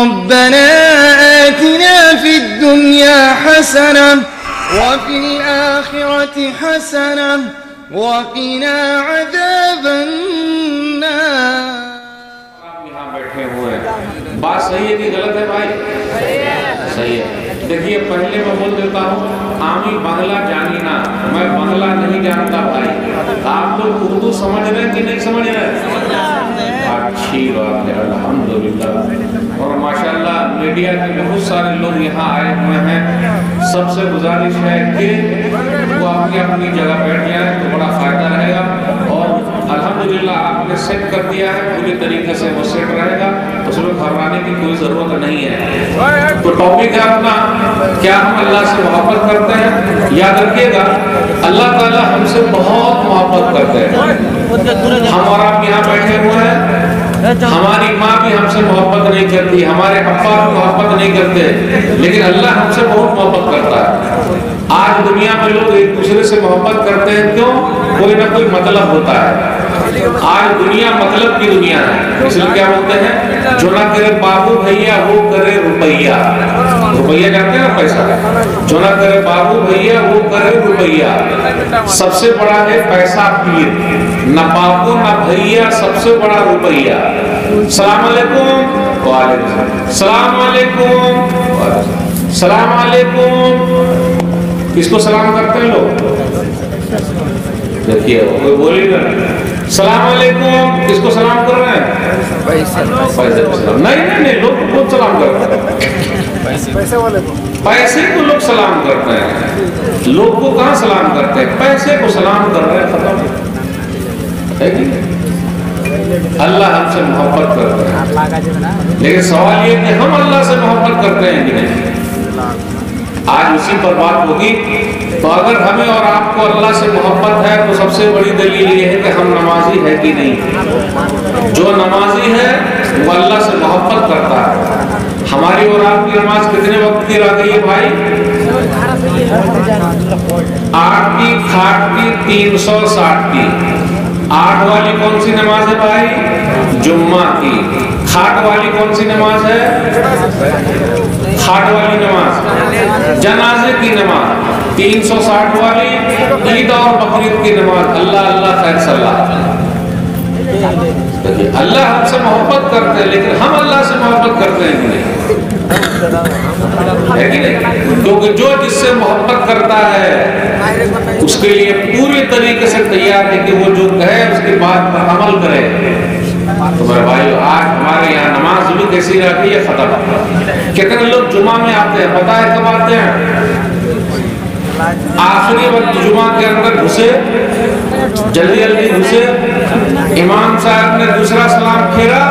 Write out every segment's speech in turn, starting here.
रब्बना आतिना फिद दुनिया हसना व फिल आखिरति हसना व क़िना अज़ाबन नार। यहाँ बैठे हुए हैं, बात सही है कि गलत है भाई? सही है। देखिए, पहले मैं बोल देता हूँ, आमी बांग्ला जानी ना, मैं बांग्ला नहीं जानता भाई। आप लोग उर्दू समझ रहे हैं कि नहीं समझ रहे हैं? अच्छी बात है, अल्हम्दुलिल्लाह। और माशाल्लाह मीडिया के बहुत सारे लोग यहाँ आए हुए हैं। सबसे गुजारिश है कि वो अपनी अपनी जगह बैठ जाए तो बड़ा फायदा रहेगा। और अल्हम्दुलिल्लाह आपने सेट कर दिया है, पूरी तरीके से वो सेट रहेगा, उसमें घबराने की कोई ज़रूरत नहीं है। तो टॉपिक है अपना, क्या हम अल्लाह से मोहब्बत करते हैं? याद रखिएगा, अल्लाह ताला हमसे बहुत मोहब्बत करते हैं। हम और आप यहाँ बैठे हुए हैं, हमारी माँ भी हमसे मोहब्बत नहीं करती, हमारे अब्बा भी मोहब्बत नहीं करते, लेकिन अल्लाह हमसे बहुत मोहब्बत करता है। आज दुनिया में लोग एक दूसरे से मोहब्बत करते हैं, क्यों? कोई ना कोई मतलब होता है। आज दुनिया मतलब की दुनिया है, इसलिए क्या बोलते हैं, जो ना करे बाबू भैया वो करे रुपैया। रुपैया जानते हैं ना, पैसा। जो ना करे बाबू भैया वो करे रुपैया। सबसे बड़ा है पैसा पीर, ना बाबू ना भैया, सबसे बड़ा रुपैया। सलाम अलैकुम। वालेकुम सलाम अलैकुम। सलाम अलैकुम। किसको सलाम करते हैं लोग? देखिए, कोई बोलेगा सलाम अलैकुम, किसको सलाम कर रहे हैं? पैसे को सलाम। नहीं, लोग खुद सलाम करते हैं। पैसे वाले को, पैसे को लोग सलाम करते हैं, लोग को कहाँ सलाम करते हैं? पैसे को सलाम कर रहे हैं, खत्म है कि? अल्लाह हमसे मोहब्बत करते हैं, लेकिन सवाल ये कि हम अल्लाह से मोहब्बत करते हैं कि नहीं? आज उसी पर बात होगी। तो अगर हमें और आपको अल्लाह से मोहब्बत है तो सबसे बड़ी दलील ये है कि हम नमाजी है कि नहीं। जो नमाजी है वो अल्लाह से मोहब्बत करता है। हमारी और आपकी नमाज कितने वक्त की रह गई है भाई? 8 की, खाट की, 360 की। 8 वाली कौन सी नमाज है भाई? जुम्मा की। खाट वाली कौन सी नमाज है? खाट वाली नमाज जनाजे की नमाज। 360 वाली ईद और बकरीद की नमाज। अल्लाह अल्लाह खैर सल्लाह। अल्लाह हमसे मोहब्बत करते हैं, लेकिन हम अल्लाह से मोहब्बत करते हैं कि नहीं? है कि नहीं? क्योंकि जो जिससे मोहब्बत करता है उसके लिए पूरी तरीके से तैयार है कि वो जो कहे उसकी बात पर अमल करे। तो मेरे भाई, आज हमारे यहाँ नमाज भी कैसी रहती है, खत्म। कितने लोग जुमा में आते हैं, पता है कब आते हैं? आखिरी वक्त जुमा के अंदर घुसे, जल्दी जल्दी घुसे, इमाम साहब ने दूसरा सलाम फेरा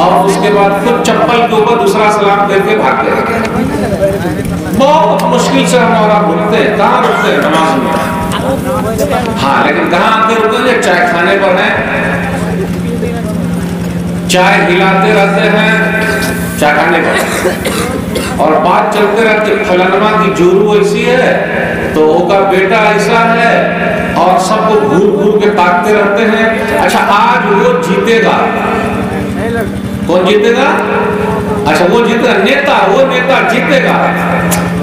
और उसके बाद खुद चप्पल के ऊपर दूसरा सलाम देके भागते हैं। बहुत मुश्किल से हम और आप रुकते हैं। कहाँ रुकते हैं? नमाज में। हाँ, लेकिन कहाँ आते रुकते हैं? चाय खाने पर है, चाय हिलाते रहते हैं चाय खाने पर, और बात चलते रहती है, फलानमा की जोरू ऐसी है तो उसका बेटा ऐसा है, और सबको घूर घूर के ताकते रहते हैं। अच्छा, आज वो जीतेगा। कौन जीतेगा? अच्छा, वो जीतेगा, नेता। वो नेता जीतेगा।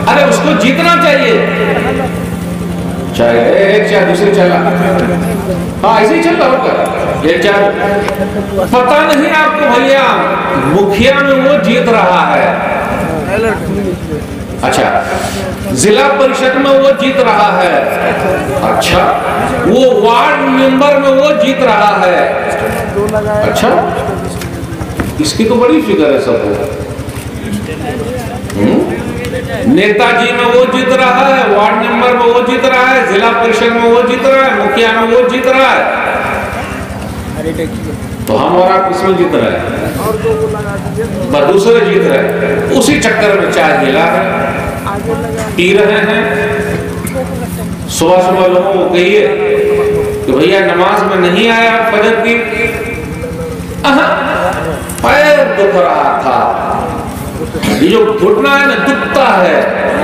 अरे उसको जीतना चाहिए। चाय एक चाय दूसरी चाय। हाँ, ऐसे ही चल रहा होगा। ये चाय पता नहीं आपको भैया, मुखिया में वो जीत रहा है। अच्छा, जिला परिषद में वो जीत रहा है। अच्छा, वो वार्ड मेंबर में वो जीत रहा है। अच्छा, इसकी तो बड़ी फिक्र है सबको। नेताजी में वो जीत रहा है, वार्ड मेंबर में वो जीत रहा है, जिला परिषद में वो जीत रहा है, मुखिया में वो जीत रहा है। तो हम और आप किसमें जीत रहे हैं? दूसरे जीत रहे हैं। उसी चक्कर में चाय हिला रहे, पी रहे हैं। सुबह सुबह लोगों को कहिए कि भैया नमाज में नहीं आया फजर की, पैर दुख रहा था, ये जो घुटना है ना दुखता है,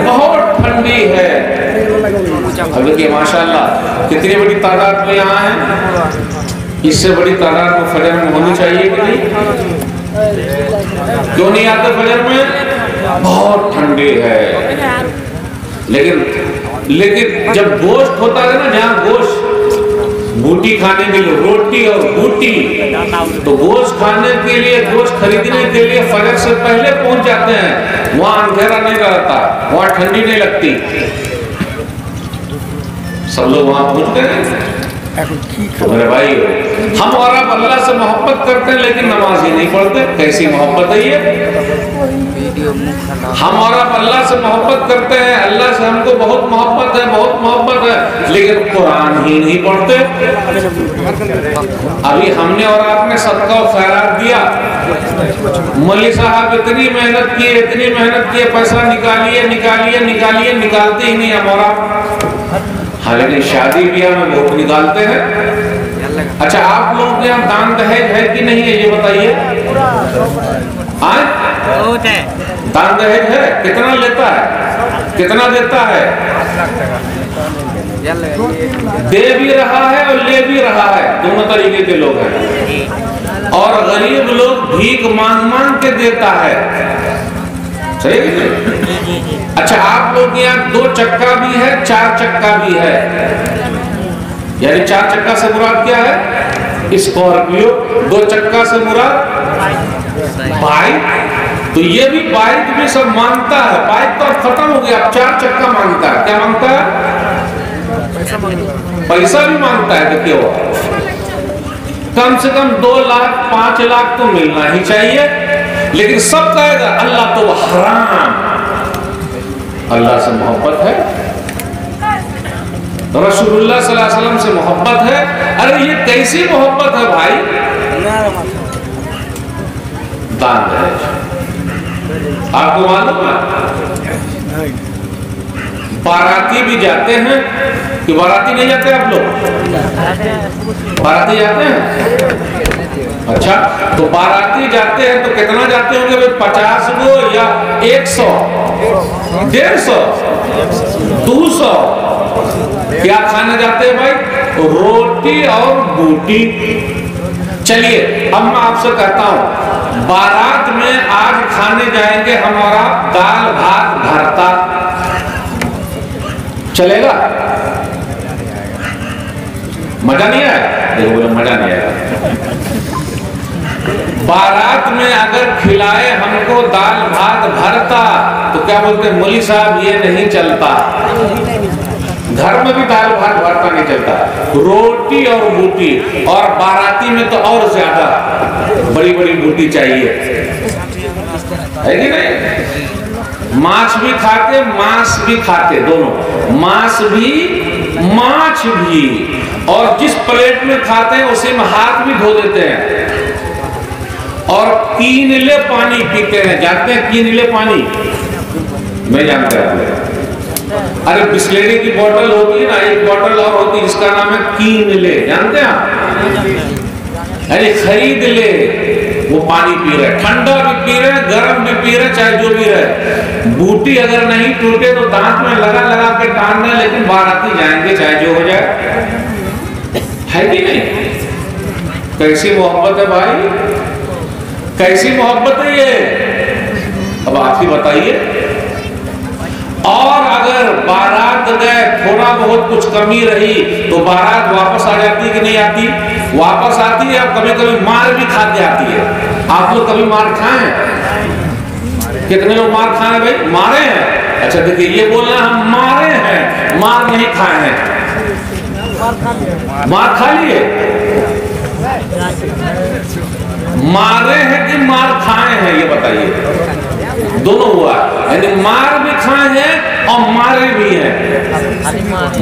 बहुत ठंडी है। अब देखिए माशाल्लाह कितनी बड़ी तादाद में यहाँ है। इससे बड़ी तादाद में फजर में होनी चाहिए कि नहीं? क्यों नहीं आते फजर में? बहुत ठंडी है। लेकिन जब गोश्त होता है ना, जहाँ गोश्त बूटी खाने के लिए, रोटी और बूटी, तो गोश्त खाने के लिए, गोश्त खरीदने के लिए फजर से पहले पहुंच जाते हैं। वहां अंधेरा नहीं रहता, वहां ठंडी नहीं लगती, सब लोग वहां पहुंच गए। तो मेरे भाई, हम और आप अल्लाह से मोहब्बत करते हैं लेकिन नमाज ही नहीं पढ़ते। कैसी मोहब्बत है ये? हम और आप अल्लाह से मोहब्बत करते हैं, अल्लाह से हमको बहुत मोहब्बत है, बहुत मोहब्बत है, लेकिन कुरान ही नहीं पढ़ते। अभी हमने और आपने सदका और खैरात दिया, मौलवी साहब इतनी मेहनत किए, इतनी मेहनत किए, पैसा निकालिए निकालिए निकालिए, निकालते ही नहीं हम और आप। हालांकि शादी ब्याह में बहुत निकालते हैं। अच्छा, आप लोगों के यहाँ दान दहेज है कि नहीं है ये बताइए। दान दहेज है? कितना लेता है, कितना देता है? दे भी रहा है और ले भी रहा है, दोनों तरीके के लोग हैं। और गरीब लोग भीख मांग मांग के देता है। सही है? अच्छा, आप लोग यहाँ 2 चक्का भी है, 4 चक्का भी है, यानी 4 चक्का से मुराद क्या है? स्कॉर्पियो। 2 चक्का से मुराद बाइक। तो ये भी बाइक भी सब मांगता है। बाइक तो अब खत्म हो गया, अब 4 चक्का मांगता है। क्या मांगता है? पैसा भी मांगता है। देखिए, वो कम से कम 2 लाख 5 लाख तो मिलना ही चाहिए, लेकिन सब कहेगा अल्लाह तो हराम। अल्लाह से मोहब्बत है, रसूलुल्लाह सल्लल्लाहु अलैहि वसल्लम से मोहब्बत है। अरे ये कैसी मोहब्बत है भाई? दान दहेज आपको मालूम है? बाराती भी जाते हैं कि बाराती नहीं जाते आप लोग? बाराती जाते हैं। अच्छा, तो बाराती जाते हैं तो कितना जाते होंगे भाई? 50 गो या 100, 150, 200? क्या खाने जाते हैं भाई? रोटी और बूटी। चलिए, अब मैं आपसे कहता हूं, बारात में आज खाने जाएंगे हमारा दाल भात भरता, चलेगा? मजा नहीं आया? देखो बोलो, मजा नहीं आएगा। बारात में अगर खिलाए हमको दाल भात भरता तो क्या बोलते? मौलवी साहब ये नहीं चलता। घर में भी दाल भात भरता नहीं चलता, रोटी और बूटी। और बाराती में तो और ज्यादा बड़ी बड़ी बूटी चाहिए, है कि नहीं? मांस भी खाते, मांस भी खाते, दोनों, मांस भी माछ भी। और जिस प्लेट में खाते हैं उसी में हाथ भी धो देते हैं। और कीनले पानी पीते हैं। जानते हैं कीनले पानी? मैं जानता हूं। अरे बिस्लेरी की बोतल होती है ना, एक बोतल और होती है जिसका नाम है कीनले, जानते हैं आप? अरे खरीद ले, वो पानी पी रहे, ठंडा भी पी रहे, गर्म भी पी रहे, चाहे जो भी रहे। बूटी अगर नहीं टूटे तो दांत में लगा लगा के टांगना, लेकिन बाराती जाएंगे चाहे जो हो जाए, है कि नहीं? कैसी मोहब्बत है भाई, कैसी मोहब्बत है ये? अब आप ही बताइए। और अगर बारात गए, थोड़ा बहुत कुछ कमी रही तो बारात वापस आ जाती है कि नहीं आती? वापस आती है। अब कभी कभी मार भी खा के आती है। आप लोग कभी मार खाए? कितने लोग मार खाए भाई? मारे हैं? अच्छा, देखिए, ये बोलना हम मारे हैं, मार नहीं खाए हैं। मार खा लिए? मारे हैं कि मार खाए हैं, ये बताइए। दोनों हुआ, यानी मार भी खाए हैं और मारे भी हैं।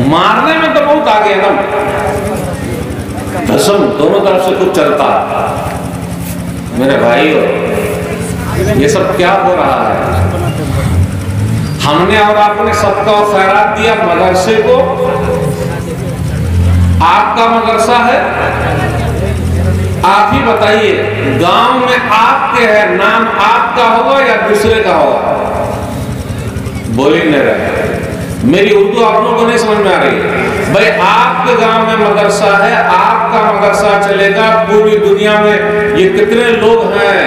मारने में तो बहुत आगे है ना, कसम, दोनों तरफ से कुछ चलता। मेरे भाइयों, ये सब क्या हो रहा है? हमने और आपने सबका खैरात दिया मदरसे को। आपका मदरसा है, आप ही बताइए, गांव में आपके है, नाम आपका होगा या दूसरे का होगा? बोल ही नहीं रहे। मेरी उर्दू आप लोगों को नहीं समझ में आ रही भाई। आपके गांव में मदरसा है, आपका मदरसा चलेगा। पूरी दुनिया में ये कितने लोग हैं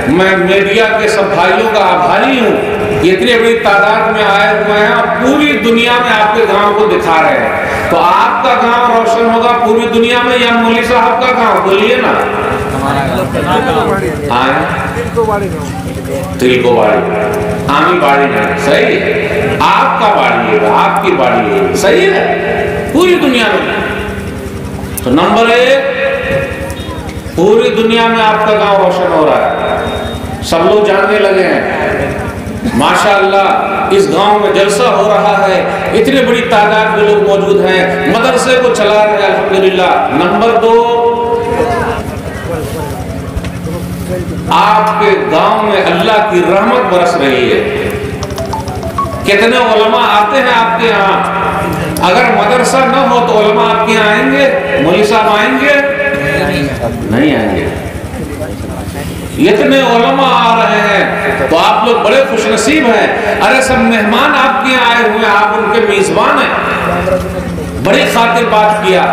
मैं मीडिया के सब भाइयों का आभारी हूँ, इतनी बड़ी तादाद में आए हुए हैं और पूरी दुनिया में आपके गांव को दिखा रहे हैं। तो आपका गांव रोशन होगा पूरी दुनिया में या मौलवी साहब का गांव? बोलिए ना। तिलकोबाड़ी, आमी बाड़ी नहीं, सही है, आपका बाड़ी है, आपकी बाड़ी है, सही है, पूरी दुनिया में। तो नंबर 1, पूरी दुनिया में आपका गांव रोशन हो रहा है, सब लोग जानने लगे हैं माशाअल्लाह। इस गांव में जलसा हो रहा है, इतनी बड़ी तादाद में लोग मौजूद हैं, मदरसे को चला रहे हैं अल्हम्दुलिल्लाह। नंबर 2, आपके गांव में अल्लाह की रहमत बरस रही है। कितने उलमा आते हैं आपके यहाँ, अगर मदरसा न हो तो उलमा आपके यहाँ आएंगे? मौलवी साहब आएंगे? नहीं आएंगे। इतने उलमा आ रहे हैं तो आप लोग बड़े खुशनसीब हैं। अरे सब मेहमान आपके यहाँ आए हुए हैं, आप उनके मेजबान हैं। बड़ी खातिर बात किया,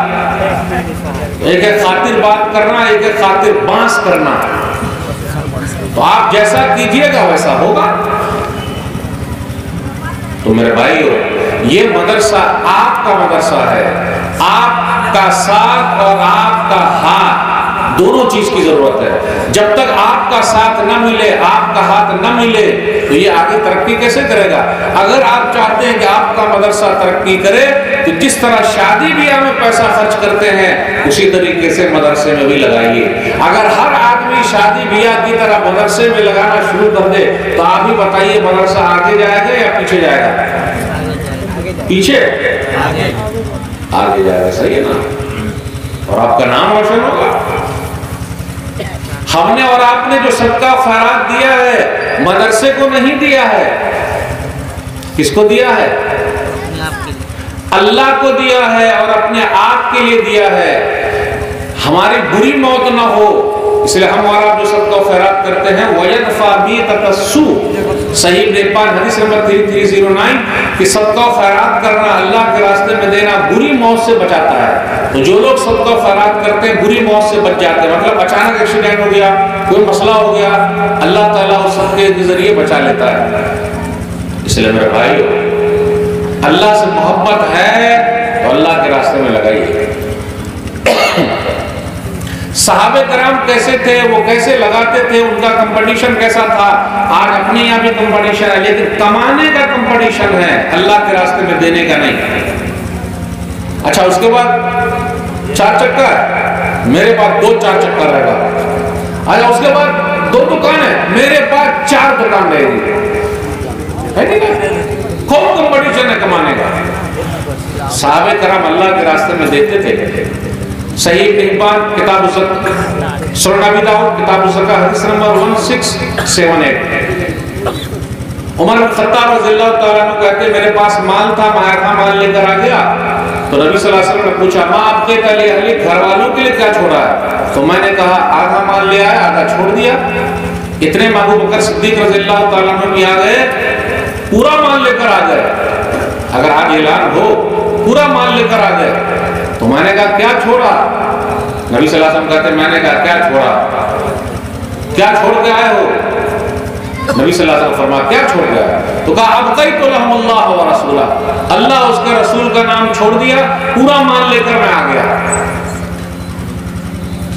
एक एक खातिर बात करना, एक एक खातिर बांस करना। तो आप जैसा कीजिएगा वैसा होगा। तो मेरे भाइयों, ये मदरसा आपका मदरसा है, आपका साथ और आपका हाथ दोनों चीज की जरूरत है। जब तक आपका साथ न मिले, आपका हाथ न मिले, तो ये आगे तरक्की कैसे करेगा? अगर आप चाहते हैं कि आपका मदरसा तरक्की करे, तो जिस तरह शादी ब्याह में पैसा खर्च करते हैं उसी तरीके से मदरसे में भी लगाइए। अगर हर आदमी शादी ब्याह की तरह मदरसे में लगाना शुरू कर दे तो आप ही बताइए मदरसा आगे जाएगा या पीछे जाएगा? पीछे, आगे जाएगा, सही है ना? और आपका नाम रोशन होगा। हमने और आपने जो सदका खैरात दिया है, मदरसे को नहीं दिया है, किसको दिया है? अल्लाह को दिया है और अपने आप के लिए दिया है। हमारी बुरी मौत ना हो इसलिए हम और आप जो सदका खैरात करते हैं, वयदफा बी ततस्सु, सही नेपाल हदीस नंबर 3309 कि सदका खैरात करना, अल्लाह के रास्ते में देना बुरी मौत से बचाता है। तो जो लोग सदका खैरात करते हैं बुरी मौत से बच जाते हैं। मतलब अचानक एक्सीडेंट हो गया, कोई मसला हो गया, अल्लाह ताला उस सदके के जरिए बचा लेता है। इसलिए मेरे भाइयों, अल्लाह से मोहब्बत है तो अल्लाह के रास्ते में लगाइए। सहाबे कराम कैसे थे, वो कैसे लगाते थे, उनका कंपटीशन कैसा था? आज अपने यहाँ भी कंपटीशन है, लेकिन कमाने का कंपटीशन है, अल्लाह के रास्ते में देने का नहीं। अच्छा, उसके बाद 4 चक्का, मेरे पास 2 4 चक्का रहेगा। अच्छा, उसके बाद 2 दुकान है, मेरे पास 4 दुकान रहेगी, है नहीं ना? खूब कंपटीशन है कमाने का। सहाबे कराम अल्लाह के रास्ते में देते थे। सही इब्न किताब सुनन अबी दाऊद किताब ज़कात हदीस नंबर 1678। उमर बिन खत्ताब रज़ियल्लाहु ताला अन्हु कहते, मेरे पास माल था, मैं आधा माल लेकर आ गया तो नबी सल्लल्लाहु अलैहि वसल्लम ने पूछा, माँ आपके लिए घर वालों के लिए क्या छोड़ा है? तो मैंने कहा आधा माल ले आया, आधा छोड़ दिया। इतने में अबू बकर सिद्दीक रज़ियल्लाहु ताला अन्हु भी आ गए, पूरा माल लेकर आ गए। अगर आज ऐलान हो पूरा माल लेकर आ गए तो मैंने कहा क्या छोड़ा? नबी सल्लल्लाहु अलैहि वसल्लम कहते, मैंने कहा क्या छोड़ा? क्या छोड़ के आए हो? नबी सल्लल्लाहु अलैहि वसल्लम फरमाया क्या छोड़ के आए? तो कहा अबक़ैतु लहुमुल्लाह व रसूलह, अल्लाह उसके रसूल का नाम छोड़ दिया, पूरा माल लेकर मैं आ गया।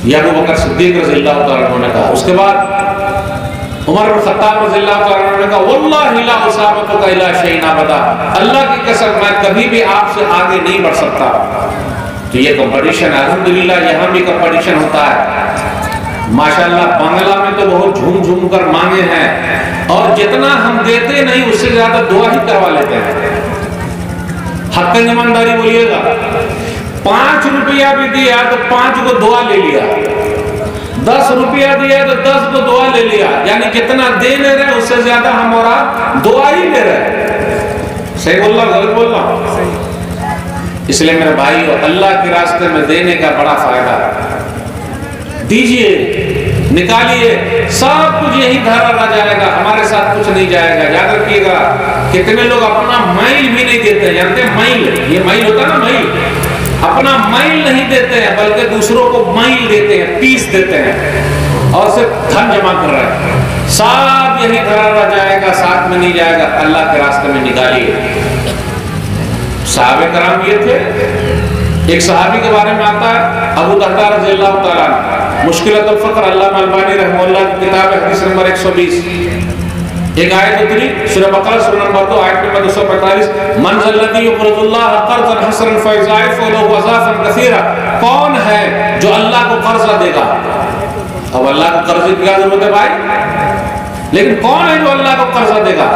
यह अबू बकर सिद्दीक रज़ियल्लाहु ताला अन्हु ने कहा। उसके बाद उमर बिन खत्ताब रज़ियल्लाहु ताला अन्हु ने कहा, वल्लाहि ला उसाबतुका इला शैइन अबदा, अल्लाह की कसम मैं कभी भी आपसे आगे नहीं बढ़ सकता। तो ये कंपटीशन अल्हम्दुलिल्लाह, यहाँ भी कंपटीशन होता है माशाअल्लाह। बांग्ला में तो बहुत झूम झूम कर मांगे हैं और जितना हम देते नहीं उससे ज्यादा दुआ ही करवा लेते हैं। हक ईमानदारी बोलिएगा, 5 रुपया भी दिया तो 5 को दुआ ले लिया, 10 रुपया दिया तो 10 को दुआ ले लिया, यानी जितना दे ले रहे उससे ज्यादा हम और आप दुआ ही ले रहे। सही बोल रहा, गलत बोल रहा? इसलिए मेरे भाई, अल्लाह के रास्ते में देने का बड़ा फायदा है। दीजिए, निकालिए, सब कुछ यही धारा रह जाएगा, हमारे साथ कुछ नहीं जाएगा। याद रखिएगा, कितने लोग अपना माइल भी नहीं देते, जानते हैं माइल, ये माइल होता है ना, माइल, अपना माइल नहीं देते हैं बल्कि दूसरों को माइल देते हैं, पीस देते हैं। और सिर्फ धन जमा कर रहे हैं, सब यही धरा रह जाएगा, साथ में नहीं जाएगा, अल्लाह के रास्ते में निकालिए। सहाबे कराम ये थे। एक सहाबी के बारे में आता है अबू दर्दा रज़ियल्लाहु ताला अन्हु, मुश्किलतुल फ़क़्र, अल्लामा अलबानी रहमहुल्लाह की किताब है, हदीस नंबर 120। एक आयत उतरी सूरह बकरा सूरह नंबर 2 आयत नंबर 245, मन ज़ल्लज़ी युक़रिज़ुल्लाह क़र्ज़न हसनन फ़यज़ाइफ़ु लहू अज़ाफ़न कसीरा, कौन है जो अल्लाह को कर्जा देगा। अब अल्लाह को कर्ज की क्या जरूरत है भाई, लेकिन कौन है जो अल्लाह को कर्जा देगा।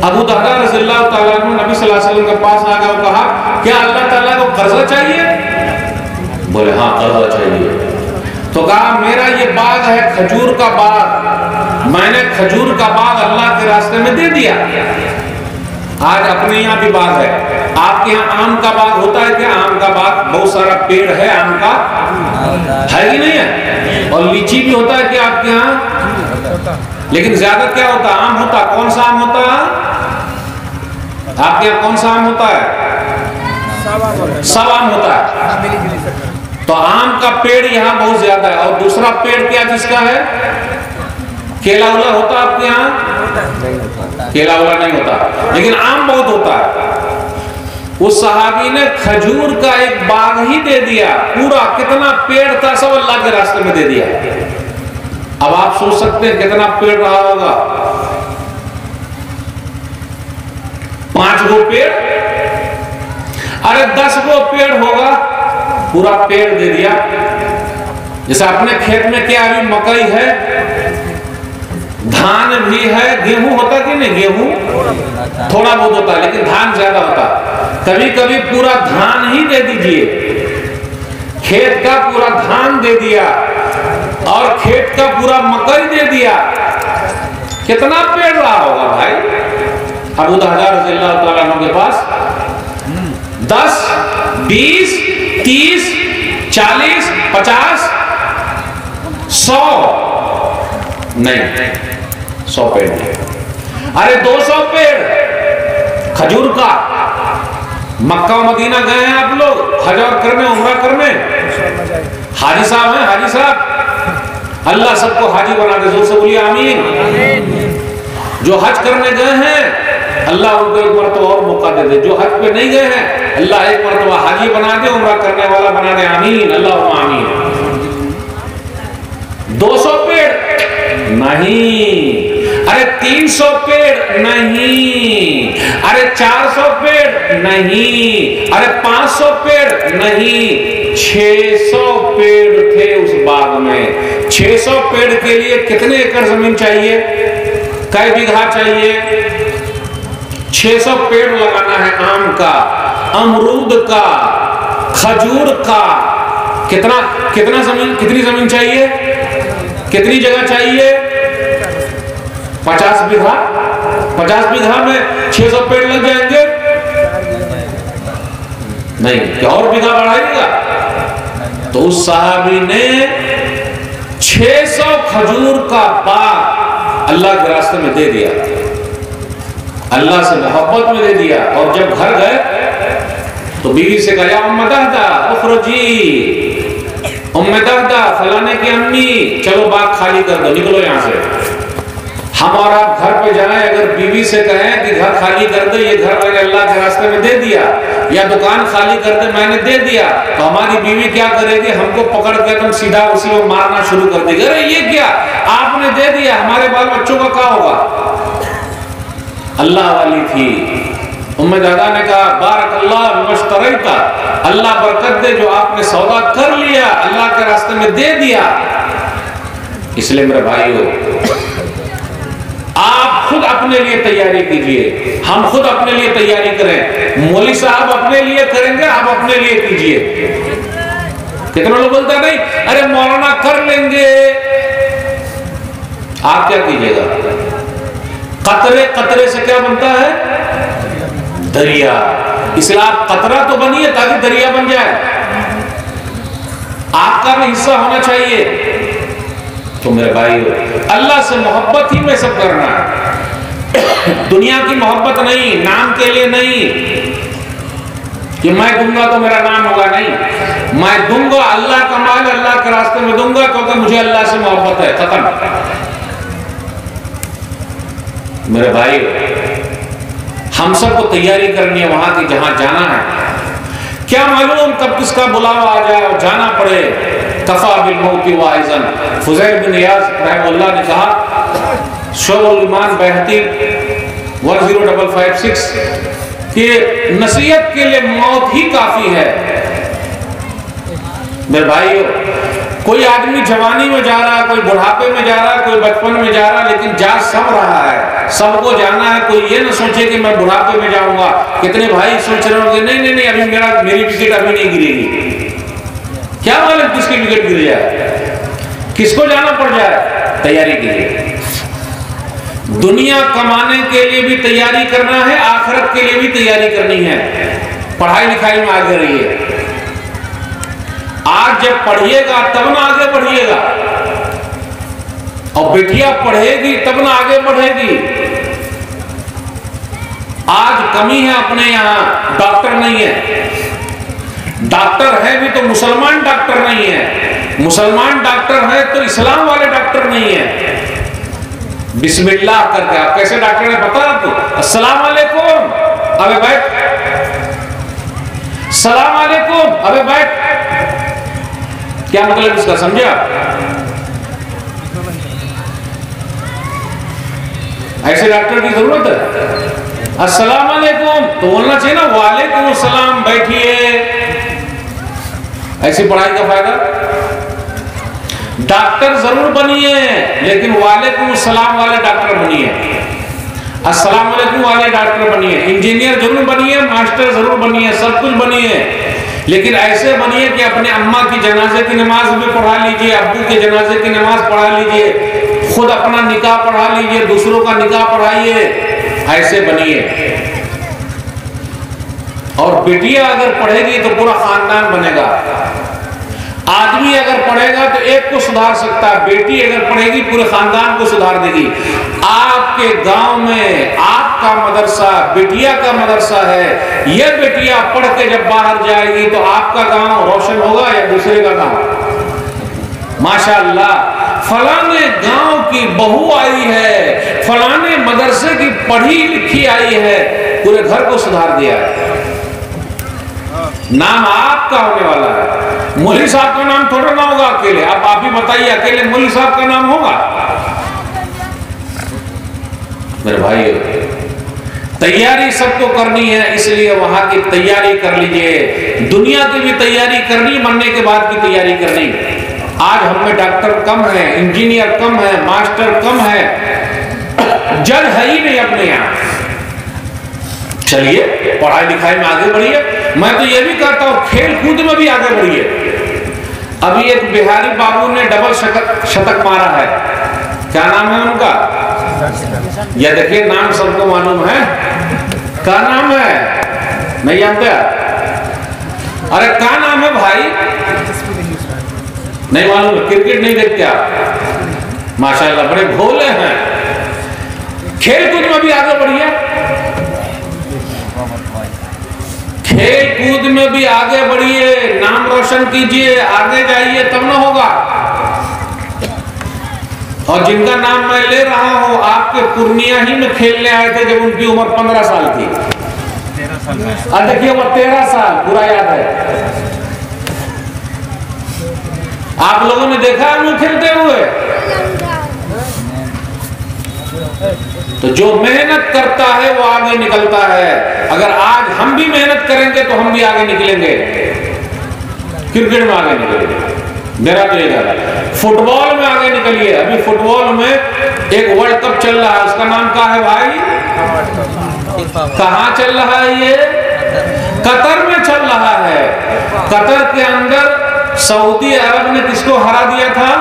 अबू दर्दा रज़ियल्लाहु ताला अन्हु नबी सल्लल्लाहु अलैहि वसल्लम के पास आ गए और कहा, क्या अल्लाह ताला को कर्जा चाहिए। बोले हाँ कर्जा चाहिए। तो कहा मेरा ये बाग है खजूर का बाग, मैंने खजूर का बाग अल्लाह के रास्ते में दे दिया। आज अपने यहाँ भी बाग है, आपके यहाँ आम का बाग होता है क्या। आम का बाग बहुत सारा पेड़ है, आम का है कि नहीं है, और लीची भी होता है क्या आपके यहाँ, लेकिन ज्यादा क्या होता है, आम होता है। कौन सा आम होता है आपके यहाँ, कौन सा आम होता है, सब आम होता है। तो आम का पेड़ यहाँ बहुत ज्यादा है। और दूसरा पेड़ क्या जिसका है, केला उला होता है आपके यहाँ, केला उला नहीं होता, लेकिन आम बहुत होता है। उस सहाबी ने खजूर का एक बाग ही दे दिया, पूरा कितना पेड़ था सब अल्लाह के रास्ते में दे दिया। अब आप सोच सकते हैं कितना पेड़ रहा होगा, 5 गो पेड़, अरे 10 गो पेड़ होगा, पूरा पेड़ दे दिया। जैसे अपने खेत में क्या अभी मकई है, धान भी है, गेहूं होता कि नहीं, गेहूं थोड़ा बहुत होता है लेकिन धान ज्यादा होता है। कभी कभी पूरा धान ही दे दीजिए, खेत का पूरा धान दे दिया और खेत का पूरा मकई दे दिया, कितना पेड़ रहा होगा भाई। अबू दर्दा रज़ियल्लाहु ताला अन्हु के पास 10, 20, 30, 40, 50, 100 नहीं, 100 पेड़ नहीं, अरे 200 पेड़ खजूर का। मक्का मदीना गए हैं आप लोग हज और करने, उम्रा करने, हाजी साहब हैं, हाजी साहब, अल्लाह सबको हाजी बना दे, जोर से बोलिए आमीन। जो हज करने गए हैं अल्लाह उनको एक मरतबा और मौका दे दे, जो हज पे नहीं गए हैं अल्लाह एक मरतबा हाजी बना दे, उम्रा करने वाला बना दे, आमीन अल्लाह आमीन। 200 पेड़ नहीं, अरे 300 पेड़ नहीं, अरे 400 पेड़ नहीं, अरे 500 पेड़ नहीं, 600 पेड़ थे उस बाग में। 600 पेड़ के लिए कितने एकड़ जमीन चाहिए, कई बीघा चाहिए। 600 पेड़ लगाना है, आम का, अमरूद का, खजूर का। कितना जमीन, कितनी जमीन चाहिए, कितनी जगह चाहिए, 50 बीघा। 50 बीघा में 600 पेड़ लग जाएंगे, नहीं क्या और बीघा बढ़ाइएगा। तो उस साहबी ने 600 खजूर का बाग अल्लाह के रास्ते में दे दिया, अल्लाह से मोहब्बत में दे दिया। और जब घर गए तो बीवी से कहा, उम्मे दहदा उखरुजी, उम्मे दहदा फलाने की अम्मी चलो बाग खाली कर दो, निकलो यहाँ से। हम और आप घर पे जाएं, अगर बीवी से कहें कि घर खाली कर दे, ये घर मैंने अल्लाह के रास्ते में दे दिया, या दुकान खाली कर दे मैंने दे दिया, तो हमारी बीवी क्या करेगी, हमको पकड़ के एकदम सीधा उसी को मारना शुरू कर देगी। अरे ये क्या आपने दे दिया, हमारे बाल बच्चों का क्या होगा। अल्लाह वाली थी। उम्मे दादा ने कहा, बारकल्लाह बिमश्तरैता, अल्लाह बरकत दे जो आपने सौदा कर लिया, अल्लाह के रास्ते में दे दिया। इसलिए मेरे भाइयों, आप खुद अपने लिए तैयारी कीजिए, हम खुद अपने लिए तैयारी करें। मौली साहब अपने लिए करेंगे, आप अपने लिए कीजिए। कितने लोग बोलते नहीं, अरे मौलाना कर लेंगे, आप क्या कीजिएगा। कतरे कतरे से क्या बनता है, दरिया। इसलिए आप कतरा तो बनिए ताकि दरिया बन जाए, आपका भी हिस्सा होना चाहिए। तो मेरे भाई, अल्लाह से मोहब्बत ही में सब करना है, दुनिया की मोहब्बत नहीं, नाम के लिए नहीं। कि मैं दूंगा तो मेरा नाम होगा, नहीं, मैं दूंगा अल्लाह का माल अल्लाह के रास्ते में दूंगा क्योंकि मुझे अल्लाह से मोहब्बत है, खत्म। मेरे भाई, हम सबको तैयारी करनी है वहां की, जहां जाना है। क्या मालूम कब किसका बुलावा आ जाए और जाना पड़े। कफा बिल मौति वाइज़न, फुज़ैल बिन इयाज़ रहमतुल्लाह ने कहा, शुअबुल ईमान बहती 10556 कि नसीहत के लिए मौत ही काफी है। मेरे भाइयों, कोई आदमी जवानी में जा रहा है, कोई बुढ़ापे में जा रहा है, कोई बचपन में जा रहा है, लेकिन जा सब रहा है, सबको जाना है। कोई ये ना सोचे कि मैं बुढ़ापे में जाऊंगा। कितने भाई सोच रहे होंगे नहीं नहीं नहीं, अभी मेरी विकेट अभी नहीं गिरेगी। क्या मालूम किसकी विकेट गिर जाए, किसको जाना पड़ जाए। तैयारी कीजिए, दुनिया कमाने के लिए भी तैयारी करना है, आखिरत के लिए भी तैयारी करनी है। पढ़ाई लिखाई में आगे रहिए। आज जब पढ़िएगा तब ना आगे बढ़िएगा, और बेटियां पढ़ेगी तब ना आगे बढ़ेगी। आज कमी है अपने यहां, डॉक्टर नहीं है। डॉक्टर है भी तो मुसलमान डॉक्टर नहीं है, मुसलमान डॉक्टर है तो इस्लाम वाले डॉक्टर नहीं है। बिस्मिल्लाह करके आप कैसे डॉक्टर ने पता आपको, अस्सलाम वालेकुम, अबे बैठ, सलाम वालेकुम, अबे बैठ। क्या मतलब इसका, समझे आप? ऐसे डॉक्टर की जरूरत है? अस्सलाम वालेकुम तो बोलना चाहिए ना, वालेकुम सलाम, बैठिए। ऐसी पढ़ाई का फायदा। डॉक्टर जरूर बनिए, लेकिन वालेकुम सलाम वाले डॉक्टर बनिए, अस्सलाम वालेकुम वाले डॉक्टर बनिए। इंजीनियर जरूर बनिए, मास्टर जरूर बनिए, सब कुछ बनिए, लेकिन ऐसे बनिए कि अपने अम्मा की जनाजे की नमाज भी पढ़ा लीजिए, अब्बू के जनाजे की नमाज पढ़ा लीजिए, खुद अपना निकाह पढ़ा लीजिए, दूसरों का निकाह पढ़ाइए। ऐसे बनिए। और बेटियां अगर पढ़ेगी तो पूरा खानदान बनेगा। आदमी अगर पढ़ेगा तो एक को सुधार सकता है, बेटी अगर पढ़ेगी पूरे खानदान को सुधार देगी। आपके गांव में आपका मदरसा बेटिया का मदरसा है, ये बेटियां पढ़ के जब बाहर जाएगी तो आपका गांव रोशन होगा या दूसरे का गांव? माशाअल्लाह, फलाने गांव की बहू आई है, फलाने मदरसे की पढ़ी लिखी आई है, पूरे घर को सुधार दिया है। नाम आपका होने वाला है। मौलवी साहब का नाम थोड़ा ना होगा अकेले। आप ही बताइए, अकेले मौलवी साहब का नाम होगा? मेरे भाई, तैयारी सबको करनी है, इसलिए वहां की तैयारी कर लीजिए। दुनिया की भी तैयारी करनी, मरने के बाद की तैयारी करनी। आज हम में डॉक्टर कम है, इंजीनियर कम है, मास्टर कम है, जज है ही नहीं अपने यहाँ। चलिए पढ़ाई लिखाई में आगे बढ़िए। मैं तो ये भी कहता हूँ खेल कूद में भी आगे बढ़िए। अभी एक बिहारी बाबू ने डबल शतक मारा है, क्या नाम है उनका? ये देखिए, नाम सबको मालूम है। क्या नाम है? नहीं जानते? अरे क्या नाम है भाई? नहीं मालूम? क्रिकेट नहीं देखते आप? माशाल्लाह, बड़े भोले हैं। खेल कूद में भी आगे बढ़िए, खेल कूद में भी आगे बढ़िए, नाम रोशन कीजिए, आगे जाइए, तब ना होगा। और जिनका नाम मैं ले रहा हूं, आपके पूर्णिया ही में खेलने आए थे जब उनकी उम्र 15 साल थी। 13 साल। देखिए वो 13 साल पूरा याद है। आप लोगों ने देखा उन्हें खेलते हुए? तो जो मेहनत करता है वो आगे निकलता है। अगर आज हम भी मेहनत करेंगे तो हम भी आगे निकलेंगे, क्रिकेट में आगे निकलेंगे। मेरा तो ये है। फुटबॉल में आगे निकलिए। अभी फुटबॉल में एक वर्ल्ड कप चल रहा है, उसका नाम क्या है भाई? कहाँ चल रहा है ये? कतर में चल रहा है। कतर के अंदर सऊदी अरब ने किसको हरा दिया था?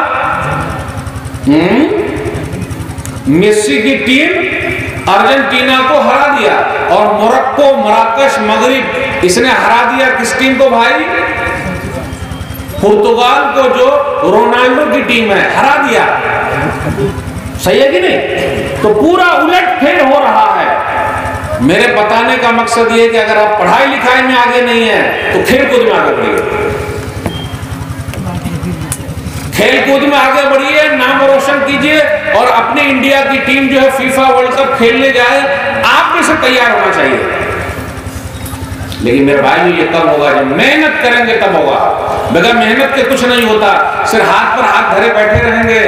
मेसी की टीम अर्जेंटीना को हरा दिया, और मोरक्को, मराकश, मगरिब इसने हरा दिया किस टीम को भाई? पुर्तगाल को, जो रोनाल्डो की टीम है, हरा दिया। सही है कि नहीं? तो पूरा उलट फेर हो रहा है। मेरे बताने का मकसद ये है कि अगर आप पढ़ाई लिखाई में आगे नहीं है तो खेल कूद में आगे बढ़िए, खेल कूद में आगे बढ़िए, नाम रोशन कीजिए और अपनी इंडिया की टीम जो है फीफा वर्ल्ड कप खेलने जाए, आप में से तैयार होना चाहिए। लेकिन मेरे भाई ये तब होगा जब मेहनत करेंगे, तब होगा। बगैर मेहनत के कुछ नहीं होता। सिर्फ हाथ पर हाथ धरे बैठे रहेंगे,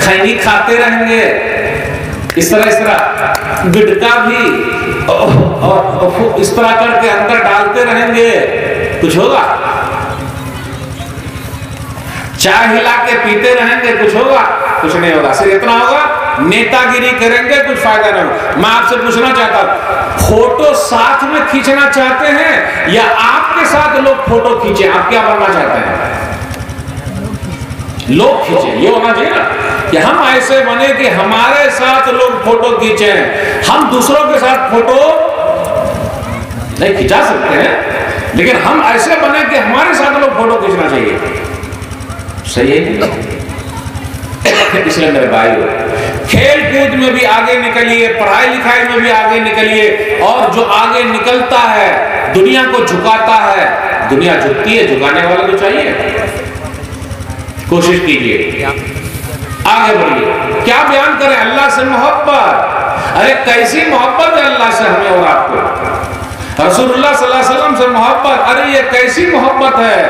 खैनी खाते रहेंगे, इस तरह गुटखा भी और इस तरह करके अंदर डालते रहेंगे, कुछ होगा? चाय हिला के पीते रहेंगे, कुछ होगा? कुछ नहीं होगा। सिर्फ इतना होगा, नेतागिरी करेंगे, कुछ फायदा नहीं होगा। मैं आपसे पूछना चाहता हूं, फोटो साथ में खींचना चाहते हैं या आपके साथ लोग फोटो खींचे? आप क्या बनना चाहते हैं? लोग खींचे, ये होना चाहिए ना कि हम ऐसे बने कि हमारे साथ लोग फोटो खींचे। हम दूसरों के साथ फोटो नहीं खिंचा सकते हैं, लेकिन हम ऐसे बने कि हमारे साथ लोग फोटो खींचना चाहिए। सही है? इसलिए मेरे भाई, खेल कूद में भी आगे निकलिए, पढ़ाई लिखाई में भी आगे निकलिए, और जो आगे निकलता है दुनिया को झुकाता है। दुनिया झुकती है, झुकाने वाला तो चाहिए। कोशिश कीजिए, आगे बढ़िए। क्या बयान करें? अल्लाह से मोहब्बत। अरे कैसी मोहब्बत है अल्लाह से हमें और आपको, रसूलुल्लाह सल्लल्लाहु अलैहि वसल्लम से मोहब्बत। अरे ये कैसी मोहब्बत है?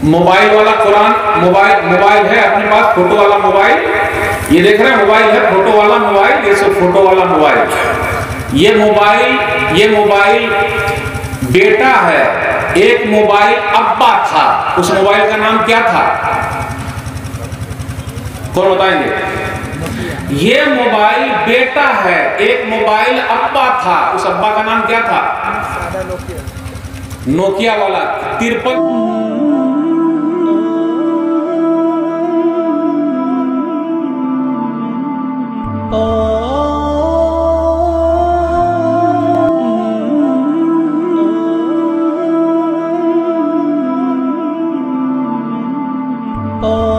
मोबाइल वाला कुरान, मोबाइल है अपने पास, फोटो वाला मोबाइल, ये देख रहे हैं मोबाइल है, फोटो वाला मोबाइल, ये सब फोटो वाला मोबाइल। ये मोबाइल बेटा है, एक मोबाइल अब्बा था। उस मोबाइल का नाम क्या था? कौन बताएंगे? ये मोबाइल बेटा है, एक मोबाइल अब्बा था। उस अब्बा का नाम क्या था? नोकिया वाला 53। Oh